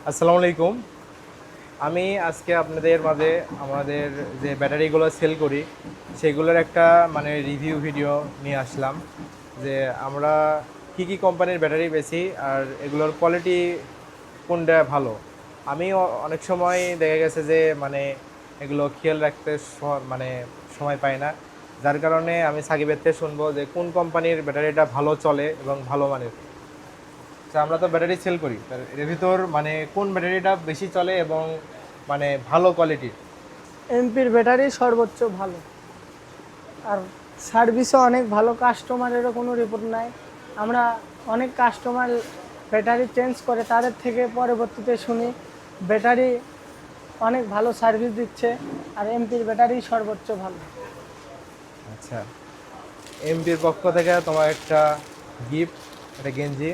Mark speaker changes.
Speaker 1: আসসালামু আলাইকুম। আমি আজকে আপনাদের মাঝে আমাদের যে ব্যাটারিগুলো সেল করি সেগুলোর একটা মানে রিভিউ ভিডিও নিয়ে আসলাম। যে আমরা কি কোম্পানির ব্যাটারি বেচি আর এগুলোর কোয়ালিটি কোনটা ভালো। আমি অনেক সময় দেখা গেছে যে মানে এগুলো খেয়াল রাখতে মানে সময় পাই না। যার কারণে আমি সাকিবের থেকে শুনবো যে কোন কোম্পানির ব্যাটারিটা ভালো চলে এবং ভালো মানের। আচ্ছা, আমরা তো ব্যাটারি সেল করি, এর ভিতর মানে কোন ব্যাটারিটা বেশি চলে এবং মানে ভালো কোয়ালিটির?
Speaker 2: এমপির ব্যাটারি সর্বোচ্চ ভালো, আর সার্ভিসও অনেক ভালো, কাস্টমারেরও কোনো রিপোর্ট নাই। আমরা অনেক কাস্টমার ব্যাটারি চেঞ্জ করে তাদের থেকে পরবর্তীতে শুনি ব্যাটারি অনেক ভালো সার্ভিস দিচ্ছে, আর এমপির ব্যাটারি সর্বোচ্চ ভালো।
Speaker 1: আচ্ছা, এমপির পক্ষ থেকে তোমার একটা গিফট, একটা গেঞ্জি।